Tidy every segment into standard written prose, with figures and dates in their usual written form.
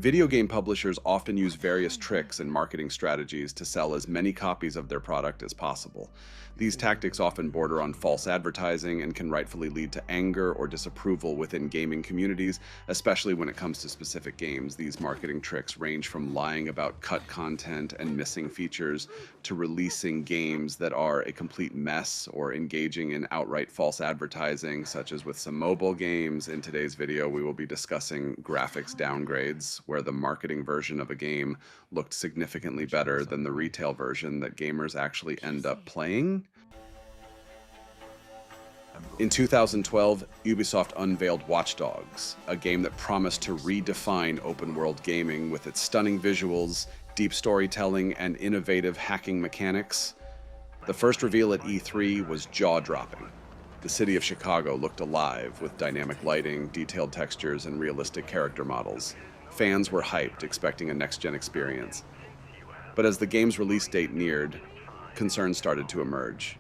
Video game publishers often use various tricks and marketing strategies to sell as many copies of their product as possible. These tactics often border on false advertising and can rightfully lead to anger or disapproval within gaming communities, especially when it comes to specific games. These marketing tricks range from lying about cut content and missing features to releasing games that are a complete mess or engaging in outright false advertising, such as with some mobile games. In today's video, we will be discussing graphics downgrades, where the marketing version of a game looked significantly better than the retail version that gamers actually end up playing. In 2012, Ubisoft unveiled Watch Dogs, a game that promised to redefine open-world gaming with its stunning visuals, deep storytelling, and innovative hacking mechanics. The first reveal at E3 was jaw-dropping. The city of Chicago looked alive with dynamic lighting, detailed textures, and realistic character models. Fans were hyped, expecting a next-gen experience. But as the game's release date neared, concerns started to emerge.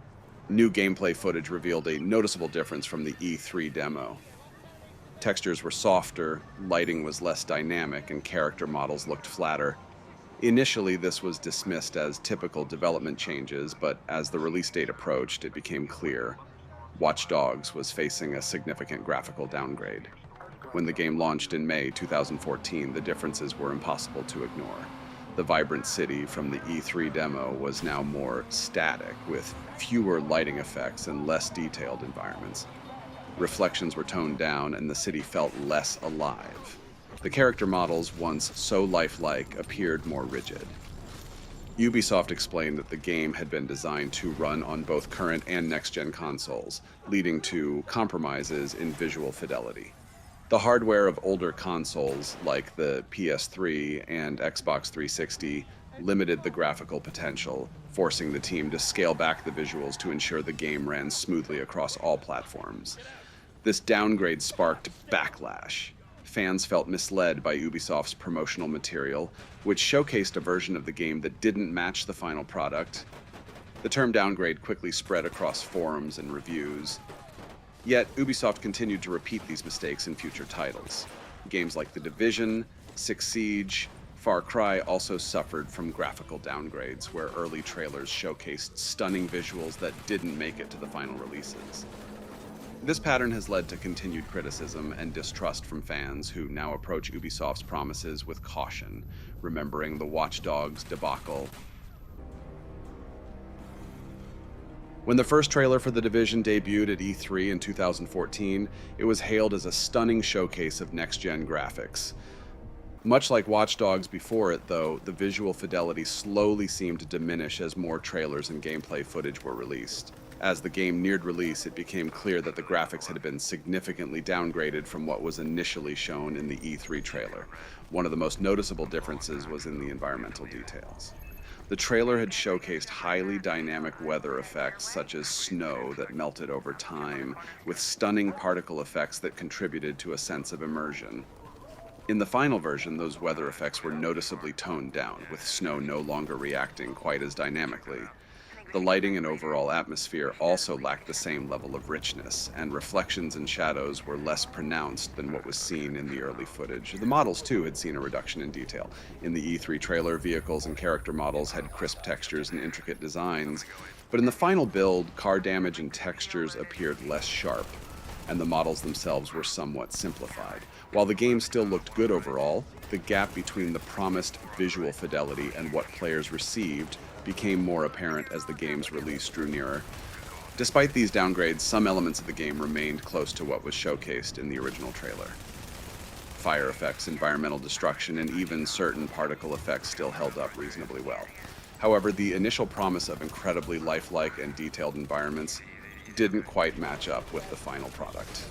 New gameplay footage revealed a noticeable difference from the E3 demo. Textures were softer, lighting was less dynamic, and character models looked flatter. Initially, this was dismissed as typical development changes, but as the release date approached, it became clear Watch Dogs was facing a significant graphical downgrade. When the game launched in May 2014, the differences were impossible to ignore. The vibrant city from the E3 demo was now more static, with fewer lighting effects and less detailed environments. Reflections were toned down, and the city felt less alive. The character models, once so lifelike, appeared more rigid. Ubisoft explained that the game had been designed to run on both current and next-gen consoles, leading to compromises in visual fidelity. The hardware of older consoles, like the PS3 and Xbox 360, limited the graphical potential, forcing the team to scale back the visuals to ensure the game ran smoothly across all platforms. This downgrade sparked backlash. Fans felt misled by Ubisoft's promotional material, which showcased a version of the game that didn't match the final product. The term downgrade quickly spread across forums and reviews. Yet, Ubisoft continued to repeat these mistakes in future titles. Games like The Division, Six Siege, Far Cry also suffered from graphical downgrades, where early trailers showcased stunning visuals that didn't make it to the final releases. This pattern has led to continued criticism and distrust from fans who now approach Ubisoft's promises with caution, remembering the Watch Dogs debacle. When the first trailer for The Division debuted at E3 in 2014, it was hailed as a stunning showcase of next-gen graphics. Much like Watch Dogs before it, though, the visual fidelity slowly seemed to diminish as more trailers and gameplay footage were released. As the game neared release, it became clear that the graphics had been significantly downgraded from what was initially shown in the E3 trailer. One of the most noticeable differences was in the environmental details. The trailer had showcased highly dynamic weather effects such as snow that melted over time, with stunning particle effects that contributed to a sense of immersion. In the final version, those weather effects were noticeably toned down, with snow no longer reacting quite as dynamically. The lighting and overall atmosphere also lacked the same level of richness, and reflections and shadows were less pronounced than what was seen in the early footage. The models, too, had seen a reduction in detail. In the E3 trailer, vehicles and character models had crisp textures and intricate designs, but in the final build, car damage and textures appeared less sharp, and the models themselves were somewhat simplified. While the game still looked good overall, the gap between the promised visual fidelity and what players received became more apparent as the game's release drew nearer. Despite these downgrades, some elements of the game remained close to what was showcased in the original trailer. Fire effects, environmental destruction, and even certain particle effects still held up reasonably well. However, the initial promise of incredibly lifelike and detailed environments didn't quite match up with the final product.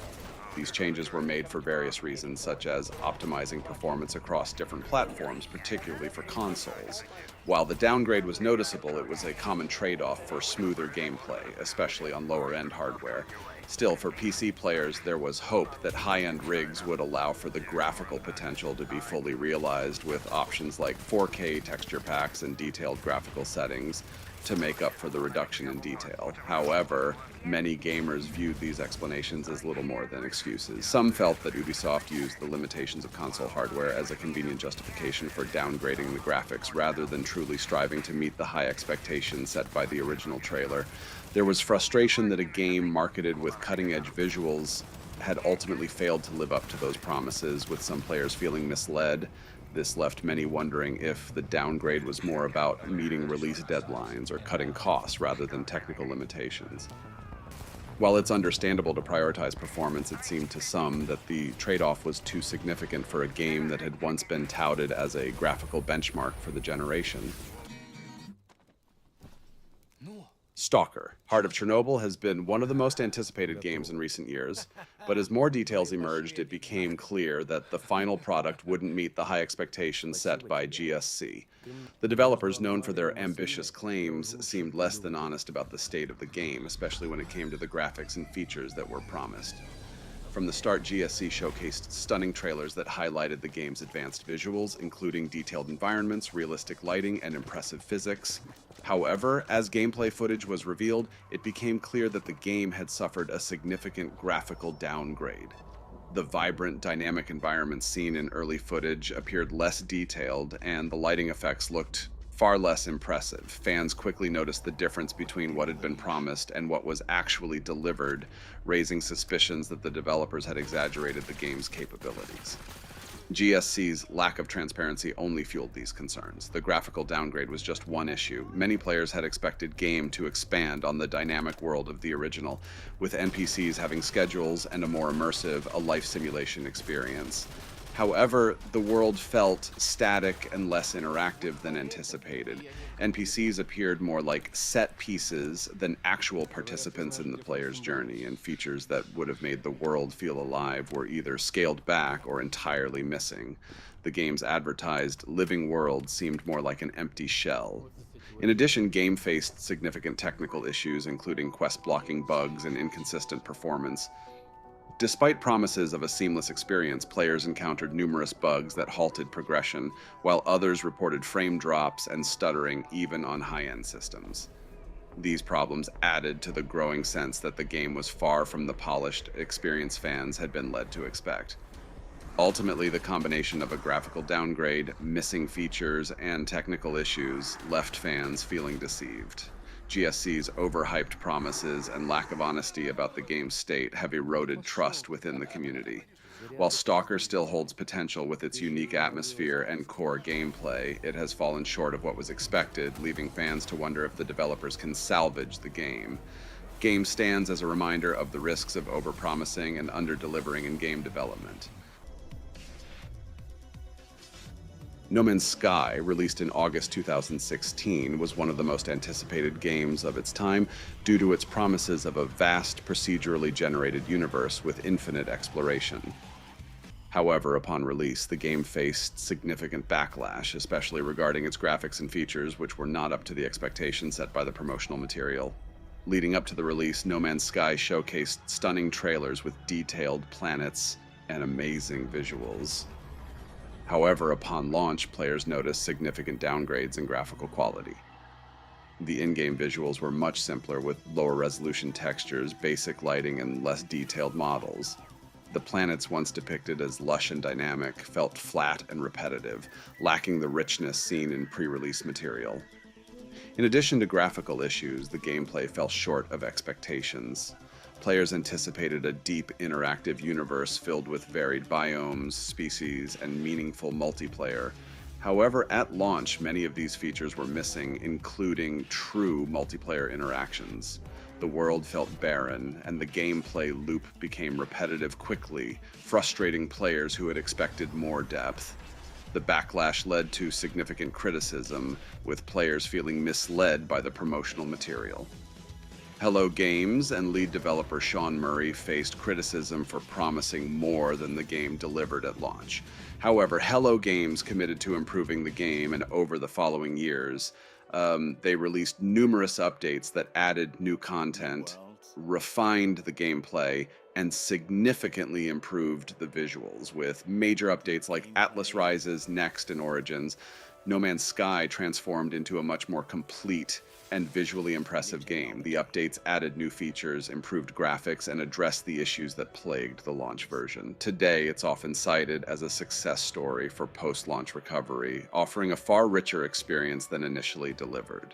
These changes were made for various reasons, such as optimizing performance across different platforms, particularly for consoles. While the downgrade was noticeable, it was a common trade-off for smoother gameplay, especially on lower-end hardware. Still, for PC players, there was hope that high-end rigs would allow for the graphical potential to be fully realized, with options like 4K texture packs and detailed graphical settings. to make up for the reduction in detail. However, many gamers viewed these explanations as little more than excuses. Some felt that Ubisoft used the limitations of console hardware as a convenient justification for downgrading the graphics rather than truly striving to meet the high expectations set by the original trailer. There was frustration that a game marketed with cutting-edge visuals had ultimately failed to live up to those promises, with some players feeling misled. This left many wondering if the downgrade was more about meeting release deadlines or cutting costs rather than technical limitations. While it's understandable to prioritize performance, it seemed to some that the trade-off was too significant for a game that had once been touted as a graphical benchmark for the generation. Stalker, Heart of Chernobyl has been one of the most anticipated games in recent years, but as more details emerged, it became clear that the final product wouldn't meet the high expectations set by GSC. The developers, known for their ambitious claims, seemed less than honest about the state of the game, especially when it came to the graphics and features that were promised. From the start, GSC showcased stunning trailers that highlighted the game's advanced visuals, including detailed environments, realistic lighting, and impressive physics. However, as gameplay footage was revealed, it became clear that the game had suffered a significant graphical downgrade. The vibrant, dynamic environments seen in early footage appeared less detailed, and the lighting effects looked far less impressive. Fans quickly noticed the difference between what had been promised and what was actually delivered, raising suspicions that the developers had exaggerated the game's capabilities. GSC's lack of transparency only fueled these concerns. The graphical downgrade was just one issue. Many players had expected game to expand on the dynamic world of the original, with NPCs having schedules and a more immersive, a life simulation experience. However, the world felt static and less interactive than anticipated. NPCs appeared more like set pieces than actual participants in the player's journey, and features that would have made the world feel alive were either scaled back or entirely missing. The game's advertised living world seemed more like an empty shell. In addition, game faced significant technical issues, including quest blocking bugs and inconsistent performance. Despite promises of a seamless experience, players encountered numerous bugs that halted progression, while others reported frame drops and stuttering even on high-end systems. These problems added to the growing sense that the game was far from the polished experience fans had been led to expect. Ultimately, the combination of a graphical downgrade, missing features, and technical issues left fans feeling deceived. GSC's overhyped promises and lack of honesty about the game's state have eroded trust within the community. While Stalker still holds potential with its unique atmosphere and core gameplay, it has fallen short of what was expected, leaving fans to wonder if the developers can salvage the game. Game stands as a reminder of the risks of overpromising and under-delivering in game development. No Man's Sky, released in August 2016, was one of the most anticipated games of its time due to its promises of a vast, procedurally generated universe with infinite exploration. However, upon release, the game faced significant backlash, especially regarding its graphics and features, which were not up to the expectations set by the promotional material. Leading up to the release, No Man's Sky showcased stunning trailers with detailed planets and amazing visuals. However, upon launch, players noticed significant downgrades in graphical quality. The in-game visuals were much simpler, with lower resolution textures, basic lighting, and less detailed models. The planets, once depicted as lush and dynamic, felt flat and repetitive, lacking the richness seen in pre-release material. In addition to graphical issues, the gameplay fell short of expectations. Players anticipated a deep, interactive universe filled with varied biomes, species, and meaningful multiplayer. However, at launch, many of these features were missing, including true multiplayer interactions. The world felt barren, and the gameplay loop became repetitive quickly, frustrating players who had expected more depth. The backlash led to significant criticism, with players feeling misled by the promotional material. Hello Games and lead developer Sean Murray faced criticism for promising more than the game delivered at launch. However, Hello Games committed to improving the game, and over the following years, they released numerous updates that added new content, refined the gameplay, and significantly improved the visuals, with major updates like Atlas Rises, Next, and Origins. No Man's Sky transformed into a much more complete and visually impressive game. The updates added new features, improved graphics, and addressed the issues that plagued the launch version. Today, it's often cited as a success story for post-launch recovery, offering a far richer experience than initially delivered.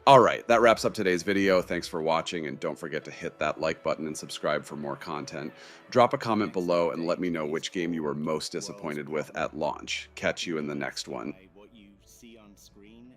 All right, that wraps up today's video. Thanks for watching, and don't forget to hit that like button and subscribe for more content. Drop a comment below and let me know which game you were most disappointed with at launch. Catch you in the next one. What you see on screen